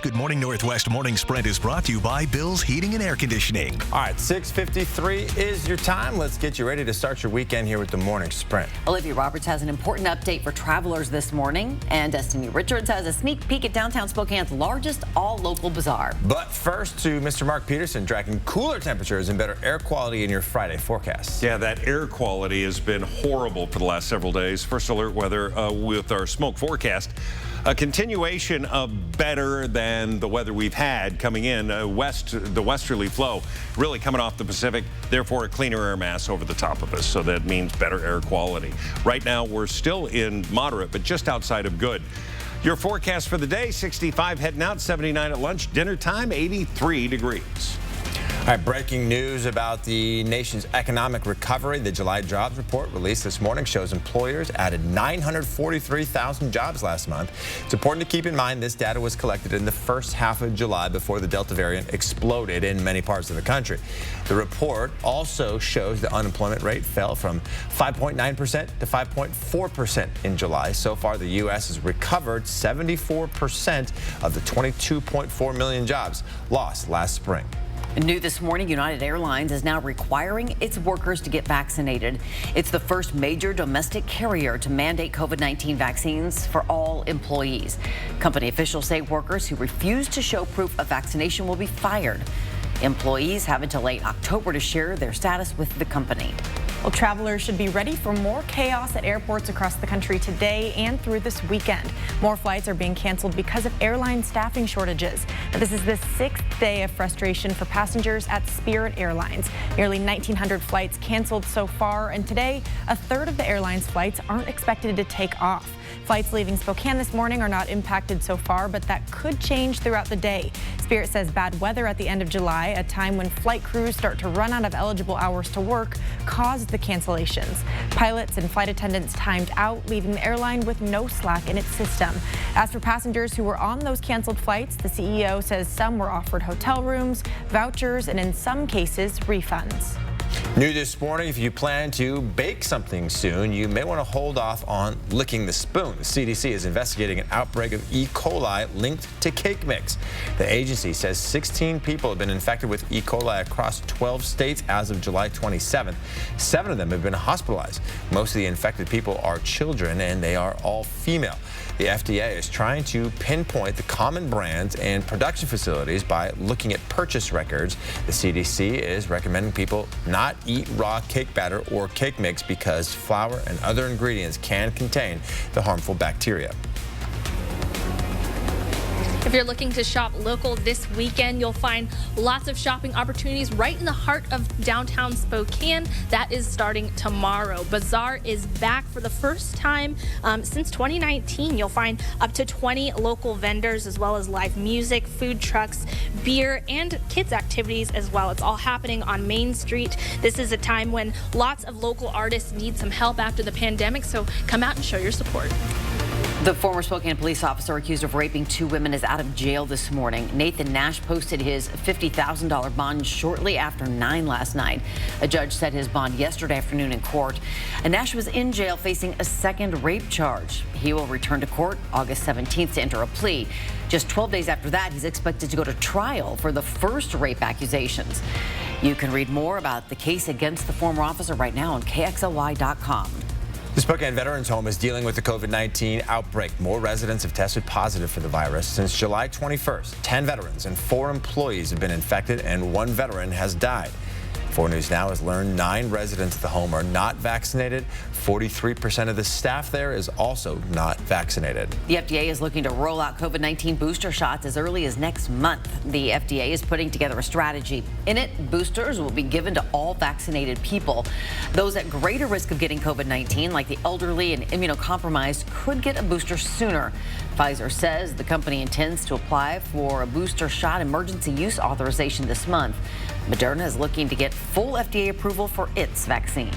Good morning, Northwest Morning Sprint is brought to you by Bill's Heating and Air Conditioning. All right, 6:53 is your time. Let's get you ready to start your weekend here with the Morning Sprint. Olivia Roberts has an important update for travelers this morning, and Destiny Richards has a sneak peek at downtown Spokane's largest all-local bazaar. But first to Mr. Mark Peterson, tracking cooler temperatures and better air quality in your Friday forecast. Yeah, that air quality has been horrible for the last several days. First alert weather with our smoke forecast. A continuation of better than the weather we've had coming in the westerly flow really coming off the Pacific, therefore a cleaner air mass over the top of us. So that means better air quality. Right now we're still in moderate, but just outside of good. Your forecast for the day, 65 heading out, 79 at lunch, dinner time, 83 degrees. All right, breaking news about the nation's economic recovery. The July jobs report released this morning shows employers added 943,000 jobs last month. It's important to keep in mind this data was collected in the first half of July before the Delta variant exploded in many parts of the country. The report also shows the unemployment rate fell from 5.9% to 5.4% in July. So far, the U.S. has recovered 74% of the 22.4 million jobs lost last spring. New this morning, United Airlines is now requiring its workers to get vaccinated. It's the first major domestic carrier to mandate COVID-19 vaccines for all employees. Company officials say workers who refuse to show proof of vaccination will be fired. Employees have until late October to share their status with the company. Well, travelers should be ready for more chaos at airports across the country today and through this weekend. More flights are being canceled because of airline staffing shortages. Now, this is the sixth day of frustration for passengers at Spirit Airlines. Nearly 1,900 flights canceled so far, and today, a third of the airline's flights aren't expected to take off. Flights leaving Spokane this morning are not impacted so far, but that could change throughout the day. Spirit says bad weather at the end of July, a time when flight crews start to run out of eligible hours to work, caused the cancellations. Pilots and flight attendants timed out, leaving the airline with no slack in its system. As for passengers who were on those canceled flights, the CEO says some were offered hotel rooms, vouchers, and in some cases, refunds. New this morning, if you plan to bake something soon, you may want to hold off on licking the spoon. The CDC is investigating an outbreak of E. coli linked to cake mix. The agency says 16 people have been infected with E. coli across 12 states as of July 27th. 7 of them have been hospitalized. Most of the infected people are children, and they are all female. The FDA is trying to pinpoint the common brands and production facilities by looking at purchase records. The CDC is recommending people not eat raw cake batter or cake mix because flour and other ingredients can contain the harmful bacteria. If you're looking to shop local this weekend, you'll find lots of shopping opportunities right in the heart of downtown Spokane. That is starting tomorrow. Bazaar is back for the first time since 2019. You'll find up to 20 local vendors, as well as live music, food trucks, beer, and kids activities as well. It's all happening on Main Street. This is a time when lots of local artists need some help after the pandemic, so come out and show your support. The former Spokane police officer accused of raping 2 women is out of jail this morning. Nathan Nash posted his $50,000 bond shortly after 9 last night. A judge set his bond yesterday afternoon in court. And Nash was in jail facing a second rape charge. He will return to court August 17th to enter a plea. Just 12 days after that, he's expected to go to trial for the first rape accusations. You can read more about the case against the former officer right now on KXLY.com. The Spokane Veterans Home is dealing with the COVID-19 outbreak. More residents have tested positive for the virus. Since July 21st, 10 veterans and 4 employees have been infected, and 1 veteran has died. 4 News Now has learned 9 residents at the home are not vaccinated. 43% of the staff there is also not vaccinated. The FDA is looking to roll out COVID-19 booster shots as early as next month. The FDA is putting together a strategy. In it, boosters will be given to all vaccinated people. Those at greater risk of getting COVID-19, like the elderly and immunocompromised, could get a booster sooner. Pfizer says the company intends to apply for a booster shot emergency use authorization this month. Moderna is looking to get full FDA approval for its vaccine.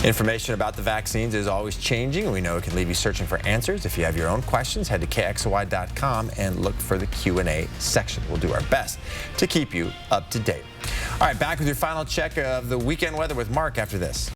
Information about the vaccines is always changing. We know it can leave you searching for answers. If you have your own questions, head to KXLY.com and look for the Q&A section. We'll do our best to keep you up to date. All right, back with your final check of the weekend weather with Mark after this.